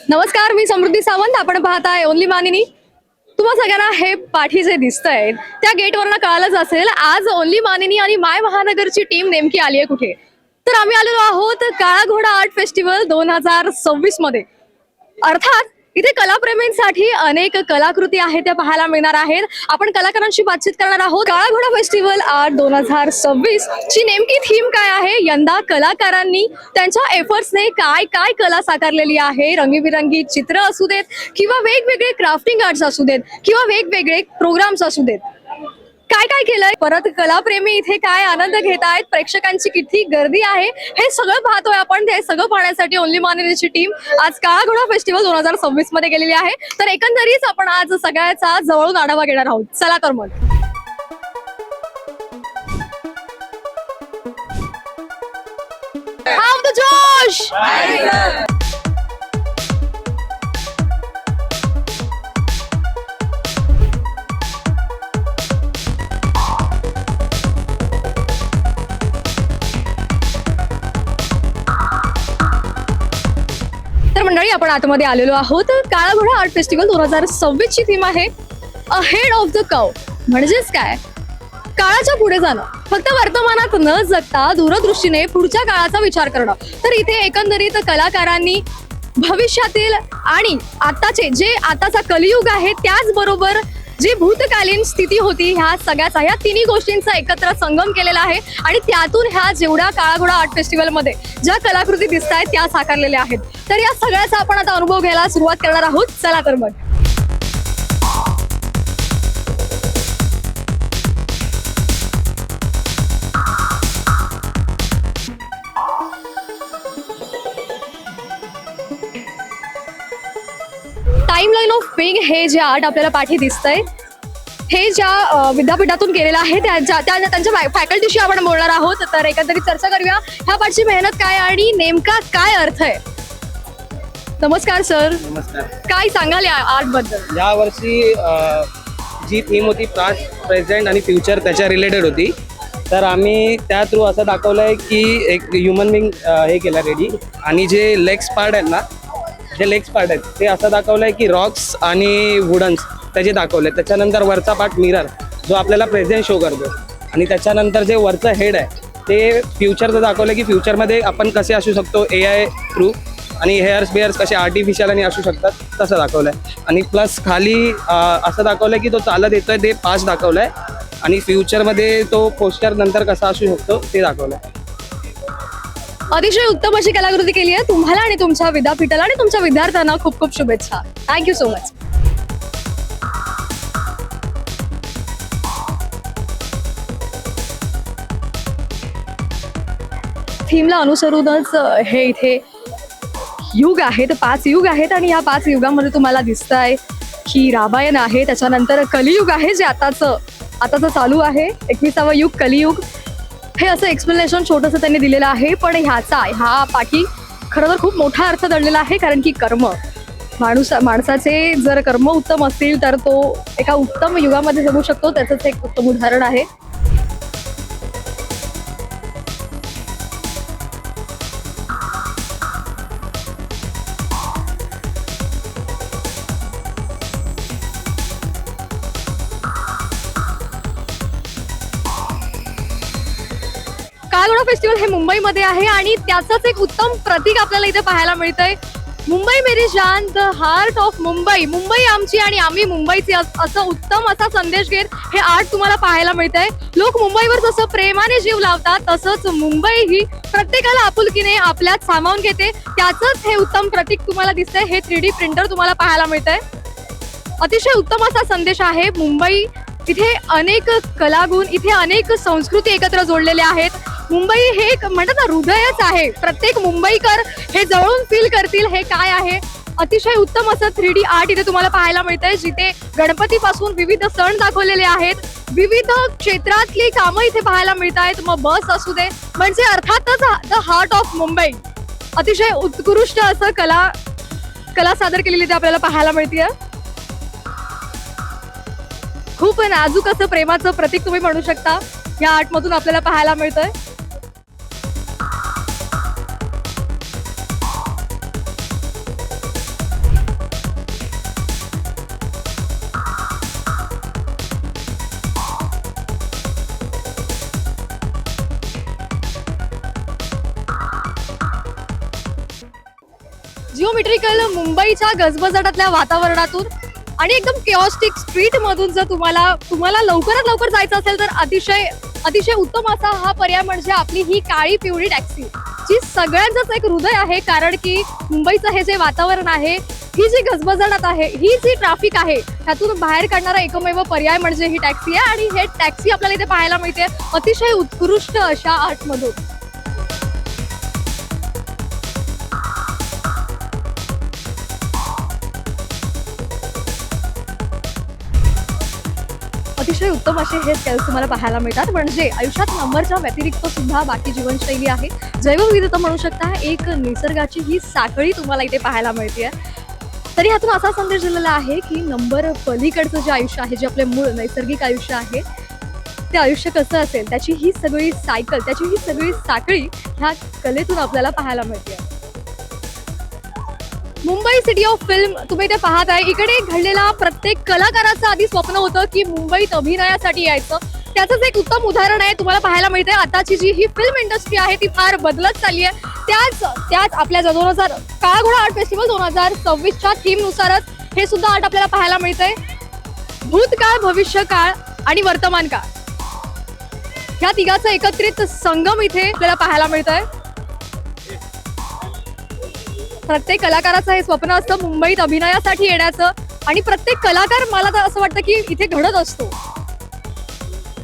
नमस्कार, मी समृद्धी सावंत. आपण पाहताय ओनली मानिनी. तुम्हा सगळ्यांना हे पाठी जे दिसतंय त्या गेटवरनं कळालंच असेल आज ओनली मानिनी आणि माय महानगरची टीम नेमकी आली आहे कुठे. तर आम्ही आलेलो आहोत काळा घोडा आर्ट फेस्टिवल 2026 मध्ये. अर्थात इथे कलाप्रेमींसाठी अनेक कलाकृती आहेत त्या पाहायला मिळणार आहेत. आपण कलाकारांशी बातचीत करणार आहोत. काळा घोडा फेस्टिवल आर्ट 2026 ची नेमकी थीम काय आहे, यंदा कलाकारांनी त्यांच्या एफर्ट्सने काय काय कला साकारलेली आहे, रंगीबिरंगी चित्र असू देत किंवा वेगवेगळे क्राफ्टिंग आर्ट्स असू देत किंवा वेगवेगळे प्रोग्राम्स असू देत, काय काय केलंय, परत कलाप्रेमी इथे काय आनंद घेत आहेत, प्रेक्षकांची किती गर्दी आहे, हे सगळं पाहतोय आपण. ते सगळं पाहण्यासाठी ओनली मानिनीची टीम आज काळा घोडा फेस्टिवल 2026 मध्ये गेलेली आहे. तर एकंदरीत आपण आज सगळ्याचा जवळून आढावा घेणार आहोत. चला तर मग हाव द जोश. तर मंडळी, आपण आतमध्ये आलेलो आहोत. काळा घोडा आर्ट फेस्टिवल 2026 ची थीम आहे अहेड ऑफ द कर्व. म्हणजेच काय, काळाच्या पुढे जाणं, फक्त वर्तमानात न जगता दूरदृष्टीने पुढच्या काळाचा विचार करणं. तर इथे एकंदरीत कलाकारांनी भविष्यातील आणि आताचे जे आताचा कलियुग आहे त्याचबरोबर जी भूतकालीन स्थिती होती ह्या सगळ्याचा, ह्या तिन्ही गोष्टींचा एकत्र संगम केलेला आहे. आणि त्यातून ह्या जेवढ्या काळा घोडा आर्ट फेस्टिवल मध्ये ज्या कलाकृती दिसत आहेत त्या साकारलेल्या आहेत. तर या सगळ्याचा आपण आता अनुभव घ्यायला सुरुवात करणार आहोत. चला तर मग टाइमलाईन ऑफ बिंग हे जे आर्ट आपल्याला पाठी दिसतंय हे ज्या विद्यापीठातून केलेलं आहे त्यांच्या फॅकल्टीशी आपण बोलणार आहोत. तर एकंदरीत चर्चा करूया ह्या पाठची मेहनत काय आणि नेमका काय अर्थ आहे. नमस्कार सर. नमस्कार. काय सांगाल या आर्ट बद्दल. या वर्षी जी थीम होती पास्ट, प्रेझेंट आणि फ्युचर त्याच्या रिलेटेड होती. तर आम्ही त्या थ्रू असं दाखवलंय की एक ह्युमन बिंग हे केलं रेडी, आणि जे लेग्स पार्ट आहेत ना, जे लेग्स पार्ट आहेत ते असं दाखवलंय की रॉक्स आणि वुडन्स त्याचे दाखवले. त्याच्यानंतर वरचा पार्ट मिरर जो आपल्याला प्रेझेंट शो करतो, आणि त्याच्यानंतर जे वरचं हेड आहे ते फ्युचरचं दाखवलं की फ्युचरमध्ये आपण कसे असू शकतो AI थ्रू, आणि हेअर्स कसे आर्टिफिशियल आणि असू शकतात तसं दाखवलं आहे. आणि प्लस खाली असं दाखवलं आहे की तो चालत येतोय ते पास्ट दाखवलं आहे, आणि फ्युचरमध्ये तो पोस्टर नंतर कसा असू शकतो ते दाखवलं आहे. अतिशय उत्तम अशी कलाकृती केली आहे. तुम्हाला आणि तुमच्या विद्यापीठाला आणि तुमच्या विद्यार्थ्यांना खूप खूप शुभेच्छा. Thank you so much. थीमला अनुसरूनच हे इथे युग आहेत, 5 युग आहेत, आणि या 5 युगामध्ये तुम्हाला दिसत आहे की रामायण आहे, त्याच्यानंतर कलियुग आहे जे आताचं चालू आहे, 21वा युग कलियुग. हे असं एक्सप्लेनेशन छोटंसं त्यांनी दिलेलं आहे, पण ह्या पाठी खरं तर खूप मोठा अर्थ दडलेला आहे. कारण की कर्म, माणसाचे जर कर्म उत्तम असतील तर तो एका उत्तम युगामध्ये जगू शकतो. त्याचंच एक उत्तम उदाहरण आहे. काळा घोडा फेस्टिवल हे मुंबईमध्ये आहे आणि त्याचंच एक उत्तम प्रतीक आपल्याला इथे पाहायला मिळतंय. मुंबई मेरी जान, the heart of Mumbai, Mumbai आमची आणि आम्ही मुंबईचे, असं उत्तम असा संदेश घेत हे आर्ट तुम्हाला पाहायला मिळतंय. लोक मुंबईवर जसं प्रेमाने जीव लावतात तसंच मुंबई ही प्रत्येकाला आपुलकीने आपल्यात सामावून घेते. त्याचंच हे उत्तम प्रतीक तुम्हाला दिसतंय. हे 3D प्रिंटर तुम्हाला पाहायला मिळतंय. अतिशय उत्तम असा संदेश आहे. मुंबई, इथे अनेक कलागुण, इथे अनेक संस्कृती एकत्र जोडलेल्या आहेत. मुंबई हे एक म्हणतात ना हृदयच आहे. प्रत्येक मुंबईकर हे जवळून फील करतील हे काय आहे. अतिशय उत्तम असं 3D आर्ट इथे तुम्हाला पाहायला मिळतंय, जिथे गणपतीपासून विविध सण दाखवलेले आहेत, विविध क्षेत्रातली कामं इथे पाहायला मिळत आहेत. मग बस असू दे, म्हणजे अर्थातच द हार्ट ऑफ मुंबई. अतिशय उत्कृष्ट असं कला सादर केलेली इथे आपल्याला पाहायला मिळते. खूप नाजूक असं प्रेमाचं प्रतीक तुम्ही म्हणू शकता या आर्ट मधून आपल्याला पाहायला मिळतंय. थिएट्रिकल मुंबईच्या गजबजाटातल्या वातावरणातून आणि एकदम केऑस्टिक स्ट्रीट मधून जर तुम्हाला लवकरात लवकर जायचं असेल तर अतिशय उत्तम असा हा पर्याय म्हणजे आपली ही काळी पिवळी टॅक्सी, जी सगळ्यांचंच एक हृदय आहे. कारण की मुंबईचं हे जे वातावरण आहे, ही जी गजबजाट आहे, ही जी ट्रॅफिक आहे, त्यातून बाहेर काढणारा एकमेव पर्याय म्हणजे ही टॅक्सी आहे. आणि हे टॅक्सी आपल्याला इथे पाहायला मिळते अतिशय उत्कृष्ट अशा आर्टमधून. अतिशय उत्तम असे हे स्केल्स तुम्हाला पाहायला मिळतात. म्हणजे आयुष्यात नंबरच्या व्यतिरिक्त सुद्धा बाकी जीवनशैली आहे, जैवविविधता म्हणू शकता, एक निसर्गाची ही साखळी तुम्हाला इथे पाहायला मिळते. तरी ह्यातून असा संदेश दिलेला आहे की नंबर पलीकडचं जे आयुष्य आहे, जे आपले मूळ नैसर्गिक आयुष्य आहे, ते आयुष्य कसं असेल, त्याची ही सगळी सायकल, त्याची ही सगळी साखळी ह्या कलेतून आपल्याला पाहायला मिळते. मुंबई सिटी ऑफ फिल्म तुम्ही इथे पाहत आहे. इकडे घडलेला प्रत्येक कलाकाराचं आधी स्वप्न होतं की मुंबईत अभिनयासाठी यायचं. त्याचंच एक उत्तम उदाहरण आहे तुम्हाला पाहायला मिळते. आताची जी ही फिल्म इंडस्ट्री आहे ती फार बदलत चालली आहे. त्याच आपल्या 2000 काळा घोडा आर्ट फेस्टिवल 2026च्या थीम नुसारच हे सुद्धा आर्ट आपल्याला पाहायला मिळतंय. भूतकाळ, भविष्यकाळ आणि वर्तमान काळ ह्या तिघाचं एकत्रित संगम इथे आपल्याला पाहायला मिळतंय. प्रत्येक कलाकाराचं हे स्वप्न असतं मुंबईत अभिनयासाठी येण्याचं. आणि प्रत्येक कलाकार, मला तर असं वाटतं की इथे घडत असतो.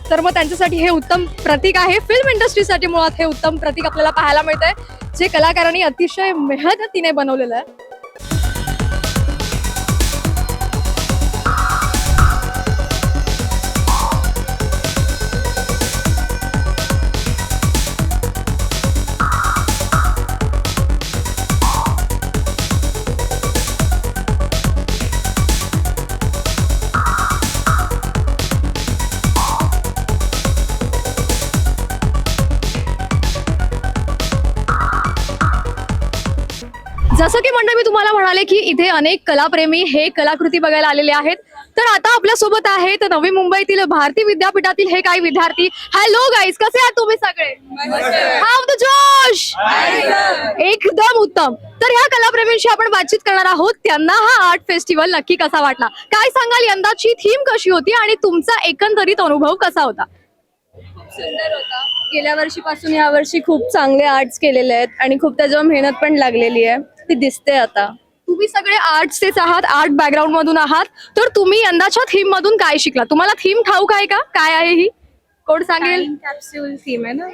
तर मग त्यांच्यासाठी हे उत्तम प्रतीक आहे. फिल्म इंडस्ट्रीसाठी मुळात हे उत्तम प्रतीक आपल्याला पाहायला मिळतंय, जे कलाकारांनी अतिशय मेहनतीने बनवलेलं आहे. जसं की मंडळी मी तुम्हाला म्हणाले की इथे अनेक कलाप्रेमी हे कलाकृती बघायला आलेले आहेत. तर आता आपल्या सोबत आहेत नवी मुंबईतील भारती विद्यापीठातील हे काही विद्यार्थी. हॅलो गाईज, कसे आहात तुम्ही सगळे? हाव द जोश, एकदम उत्तम. तर ह्या कलाप्रेमींशी आपण बातचीत करणार आहोत. त्यांना हा आर्ट फेस्टिवल नक्की कसा वाटला, काय सांगाल, यंदाची थीम कशी होती आणि तुमचा एकंदरीत अनुभव कसा होता? सुंदर होता. गेल्या वर्षीपासून या वर्षी खूप चांगले आर्ट्स केलेले आहेत आणि खूप त्याच्यावर मेहनत पण लागलेली आहे, ती दिसते आता. तुम्ही सगळे आर्ट्सचेच आहात, आर्ट बॅकग्राऊंड मधून आहात. तर तुम्ही यंदाच्या थीम मधून काय शिकला? तुम्हाला थीम ठाऊक आहे का, काय आहे ही? कोण सांगेल? कॅप्सूल थीम आहे ना.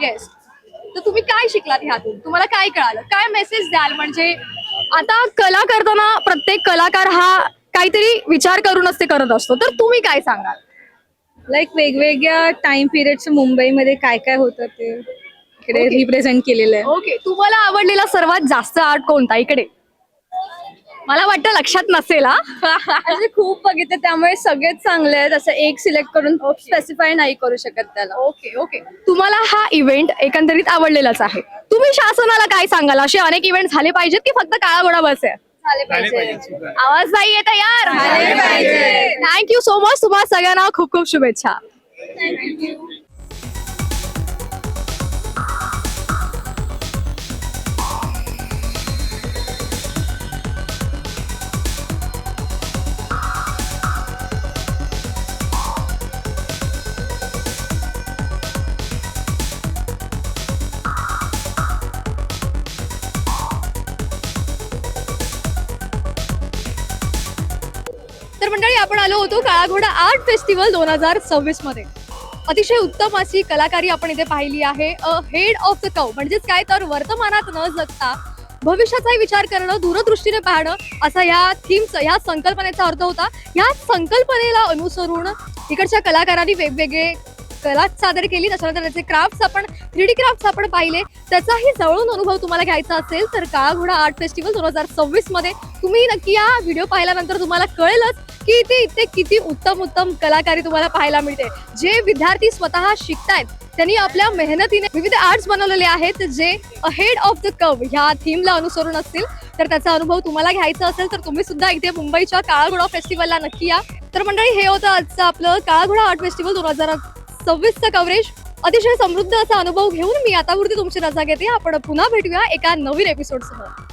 येस. तर तुम्ही काय शिकलात ह्यातून? तुम्हाला काय कळालं, काय मेसेज द्याल? म्हणजे आता कला करताना प्रत्येक कलाकार हा काहीतरी विचार करूनच ते करत असतो. तर तुम्ही काय सांगाल? लाईक वेगवेगळ्या टाइम पिरियडच्या मुंबईमध्ये काय काय होतं ते इकडे Okay. रिप्रेझेंट केलेलं आहे. ओके, तुम्हाला आवडलेला सर्वात जास्त आर्ट कोणता इकडे? मला वाटतं लक्षात नसेल. असे खूप बघितले, त्यामुळे सगळेच चांगले आहेत. असं एक सिलेक्ट करून स्पेसिफाय नाही करू शकत त्याला. ओके ओके, तुम्हाला हा इव्हेंट एकंदरीत आवडलेलाच आहे. तुम्ही शासनाला काय सांगाल? असे अनेक इव्हेंट झाले पाहिजेत की फक्त काळा घोडा बस आहे? झाले पाहिजे. आवाज नाही येत यार. झाले पाहिजे. Thank you so much. तुम्हाला सगळ्यांना खूप खूप शुभेच्छा. तर मंडळी, आपण आलो होतो काळा घोडा आर्ट फेस्टिवल 2026 मध्ये. अतिशय उत्तम अशी कलाकारी आपण इथे पाहिली आहे. अ हेड ऑफ द कव म्हणजेच काय तर वर्तमानात न जगता भविष्याचाही विचार करणं, दूरदृष्टीने पाहणं, असा या थीमचा, या संकल्पनेचा अर्थ होता. या संकल्पनेला अनुसरून इकडच्या कलाकारांनी वेगवेगळे कला सादर केली. त्याच्यानंतर त्याचे क्राफ्ट्स आपण 3D क्राफ्ट्स आपण पाहिले. त्याचाही जवळून अनुभव तुम्हाला घ्यायचा असेल तर काळा घोडा आर्ट फेस्टिवल 2026 मध्ये तुम्ही नक्की या व्हिडिओ पाहिल्यानंतर तुम्हाला कळेलच की इथे किती उत्तम कलाकारी तुम्हाला पाहायला मिळते. जे विद्यार्थी स्वतः शिकतायत त्यांनी आपल्या मेहनतीने विविध आर्ट्स बनवलेले आहेत, जे अहेड ऑफ द कर्व ह्या थीमला अनुसरून असतील. तर त्याचा अनुभव तुम्हाला घ्यायचा असेल तर तुम्ही सुद्धा इथे मुंबईच्या काळा घोडा फेस्टिवलला नक्की या. तर मंडळी, हे होतं आजचं आपलं काळा घोडा आर्ट फेस्टिवल 2026चं कव्हरेज. अतिशय समृद्ध असा अनुभव घेऊन मी आता पुरती तुमची रजा घेते. आपण पुन्हा भेटूया एका नवीन एपिसोडसह.